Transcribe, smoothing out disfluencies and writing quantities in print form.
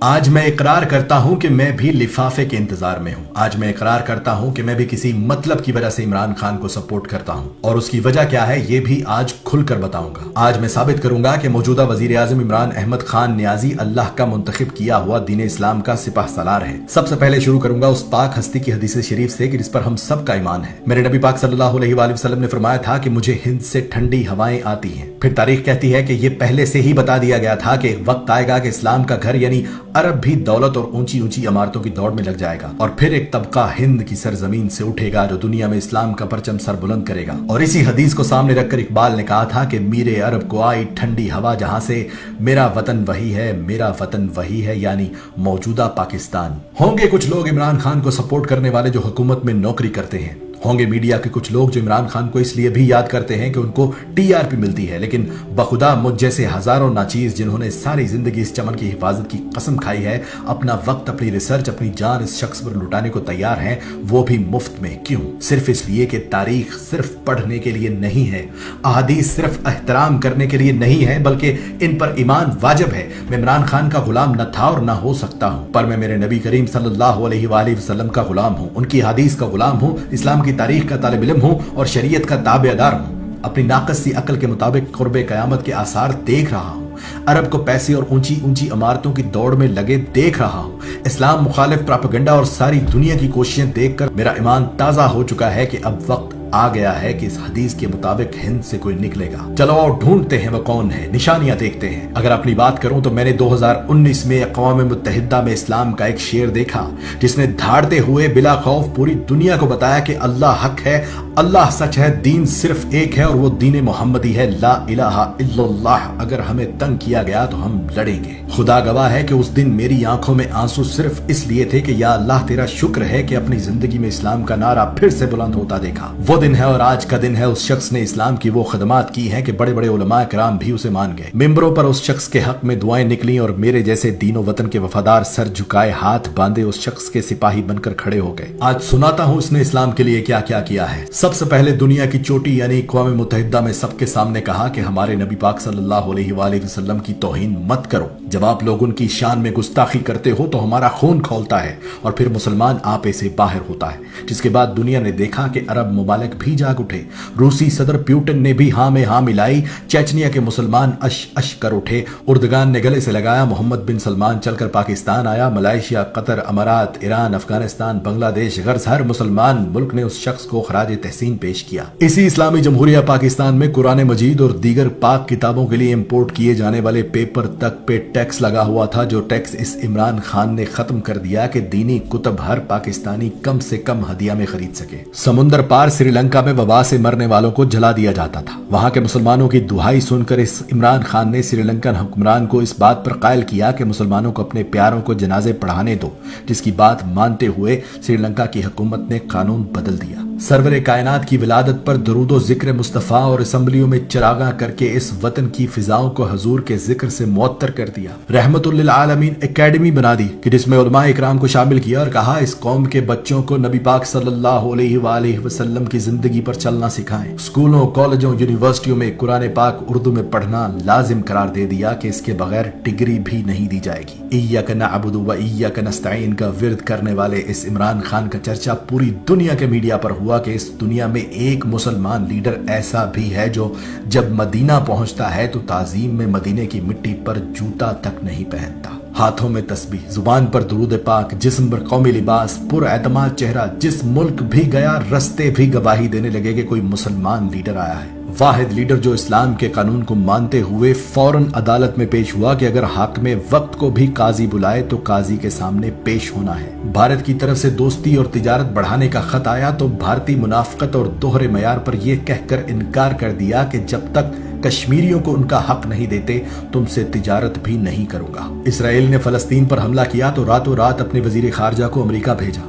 آج میں اقرار کرتا ہوں کہ میں بھی لفافے کے انتظار میں ہوں۔ آج میں اقرار کرتا ہوں کہ میں بھی کسی مطلب کی وجہ سے عمران خان کو سپورٹ کرتا ہوں، اور اس کی وجہ کیا ہے یہ بھی آج کھل کر بتاؤں گا۔ آج میں ثابت کروں گا کہ موجودہ وزیر اعظم عمران احمد خان نیازی اللہ کا منتخب کیا ہوا دین اسلام کا سپہ سالار ہے۔ سب سے پہلے شروع کروں گا اس پاک ہستی کی حدیث شریف سے کہ جس پر ہم سب کا ایمان ہے۔ میرے نبی پاک صلی اللہ علیہ وآلہ وسلم نے فرمایا تھا کہ مجھے ہند سے ٹھنڈی ہوائیں آتی ہیں۔ پھر تاریخ کہتی ہے کہ یہ پہلے سے ہی بتا دیا گیا تھا کہ وقت آئے گا کہ اسلام کا گھر یعنی عرب بھی دولت اور اونچی اونچی عمارتوں کی دوڑ میں لگ جائے گا، اور پھر ایک طبقہ ہند کی سرزمین سے اٹھے گا جو دنیا میں اسلام کا پرچم سر بلند کرے گا۔ اور اسی حدیث کو سامنے رکھ کر اقبال نے کہا تھا کہ میرے عرب کو آئی ٹھنڈی ہوا جہاں سے، میرا وطن وہی ہے، میرا وطن وہی ہے، یعنی موجودہ پاکستان۔ ہوں گے کچھ لوگ عمران خان کو سپورٹ کرنے والے جو حکومت میں نوکری کرتے ہیں، ہوں گے میڈیا کے کچھ لوگ جو عمران خان کو اس لیے بھی یاد کرتے ہیں کہ ان کو ٹی آر پی ملتی ہے، لیکن بخدا مجھ جیسے ہزاروں ناچیز جنہوں نے ساری زندگی اس چمن کی حفاظت کی قسم کھائی ہے، اپنا وقت، اپنی ریسرچ، اپنی جان اس شخص پر لٹانے کو تیار ہیں، وہ بھی مفت میں۔ کیوں؟ صرف اس لیے کہ تاریخ صرف پڑھنے کے لیے نہیں ہے، احادیث صرف احترام کرنے کے لیے نہیں ہے، بلکہ ان پر ایمان واجب ہے۔ میں عمران خان کا غلام نہ تھا اور نہ ہو سکتا ہوں، پر میں میرے نبی کریم صلی اللہ علیہ وآلہ وسلم کا غلام ہوں، ان کی حدیث کا غلام ہوں، اسلام کی تاریخ کا طالب علم ہوں اور شریعت کا تابع دار ہوں۔ اپنی ناقص سی عقل کے مطابق قرب قیامت کے آثار دیکھ رہا ہوں، عرب کو پیسے اور اونچی اونچی عمارتوں کی دوڑ میں لگے دیکھ رہا ہوں، اسلام مخالف پراپیگنڈا اور ساری دنیا کی کوششیں دیکھ کر میرا ایمان تازہ ہو چکا ہے کہ اب وقت آ گیا ہے کہ اس حدیث کے مطابق ہند سے کوئی نکلے گا۔ چلو اور ڈھونڈتے ہیں وہ کون ہے، نشانیاں دیکھتے ہیں۔ اگر اپنی بات کروں تو میں نے 2019 میں اقوام متحدہ میں اسلام کا ایک شعر دیکھا جس نے دھاڑتے ہوئے بلا خوف پوری دنیا کو بتایا کہ اللہ حق ہے، اللہ سچ ہے، دین صرف ایک ہے اور وہ دین محمدی ہے، لا الہ الا اللہ۔ اگر ہمیں تنگ کیا گیا تو ہم لڑیں گے۔ خدا گواہ ہے کہ اس دن میری آنکھوں میں آنسو صرف اس لیے تھے کہ یا اللہ تیرا شکر ہے کہ اپنی زندگی میں اسلام کا نعرہ پھر سے بلند ہوتا دیکھا۔ وہ دن ہے اور آج کا دن ہے۔ اس شخص نے اسلام کی وہ خدمات کی ہیں کہ بڑے بڑے علماء کرام بھی اسے مان گئے۔ ممبروں پر اس شخص کے حق میں دعائیں نکلیں اور میرے جیسے دین و وطن کے وفادار سر جھکائے ہاتھ باندھے اس شخص کے سپاہی بن کر کھڑے ہو گئے۔ آج سناتا ہوں اس نے اسلام کے لیے کیا کیا کیا ہے۔ سب سے پہلے دنیا کی چوٹی یعنی اقوام متحدہ میں سب کے سامنے کہا کہ ہمارے نبی پاک صلی اللہ علیہ وآلہ وسلم کی توہین مت کرو۔ جب آپ لوگ ان کی شان میں گستاخی کرتے ہو تو ہمارا خون کھولتا ہے اور پھر مسلمان آپے سے باہر ہوتا ہے۔ جس کے بعد دنیا نے دیکھا کہ عرب ممالک بھی جاگ اٹھے، روسی صدر پیوٹن نے بھی ہاں میں ہاں ملائی، چیچنیا کے مسلمان اش اش کر اٹھے، اردگان نے گلے سے لگایا، محمد بن سلمان چل کر پاکستان آیا، ملائیشیا، قطر، امارات، ایران، افغانستان، بنگلہ دیش، غرض ہر مسلمان ملک نے اس شخص کو خراج تحسین پیش کیا۔ اسی اسلامی جمہوریہ پاکستان میں قرآن مجید اور دیگر پاک کتابوں کے لیے امپورٹ کیے جانے والے پیپر تک پہ ٹیکس لگا ہوا تھا، جو ٹیکس اس عمران خان نے ختم کر دیا کہ دینی کتب ہر پاکستانی کم سے کم ہدیہ میں خرید سکے۔ سمندر پار سری لنکا میں وبا سے مرنے والوں کو جلا دیا جاتا تھا۔ وہاں کے مسلمانوں کی دہائی سن کر اس عمران خان نے سری لنکن حکمران کو اس بات پر قائل کیا کہ مسلمانوں کو اپنے پیاروں کو جنازے پڑھانے دو، جس کی بات مانتے ہوئے سری لنکا کی حکومت نے قانون بدل دیا۔ سرور کائنات کی ولادت پر درود و ذکر مصطفیٰ اور اسمبلیوں میں چراغاں کر کے اس وطن کی فضاؤں کو حضور کے ذکر سے معطر کر دیا۔ رحمت للعالمین اکیڈمی بنا دی کہ جس میں علماء اکرام کو شامل کیا اور کہا اس قوم کے بچوں کو نبی پاک صلی اللہ علیہ وآلہ وسلم کی زندگی پر چلنا سکھائیں۔ اسکولوں، کالجوں، یونیورسٹیوں میں قرآن پاک اردو میں پڑھنا لازم قرار دے دیا کہ اس کے بغیر ڈگری بھی نہیں دی جائے گی۔ ایاک نعبد و ایاک نستعین کا ورد کرنے والے اس عمران خان کا چرچا پوری دنیا کے میڈیا پر ہوا کہ اس دنیا میں ایک مسلمان لیڈر ایسا بھی ہے جو جب مدینہ پہنچتا ہے تو تعظیم میں مدینے کی مٹی پر جوتا تک نہیں پہنتا۔ ہاتھوں میں تسبیح، زبان پر درود پاک، جسم پر قومی لباس، پر اعتماد چہرہ، جس ملک بھی گیا رستے بھی گواہی دینے لگے کہ کوئی مسلمان لیڈر آیا ہے۔ واحد لیڈر جو اسلام کے قانون کو مانتے ہوئے فوراً عدالت میں پیش ہوا کہ اگر حاکم وقت کو بھی قاضی بلائے تو قاضی کے سامنے پیش ہونا ہے۔ بھارت کی طرف سے دوستی اور تجارت بڑھانے کا خط آیا تو بھارتی منافقت اور دوہرے معیار پر یہ کہہ کر انکار کر دیا کہ جب تک کشمیریوں کو ان کا حق نہیں دیتے تم سے تجارت بھی نہیں کروں گا۔ اسرائیل نے فلسطین پر حملہ کیا تو راتوں رات اپنے وزیر خارجہ کو امریکہ بھیجا۔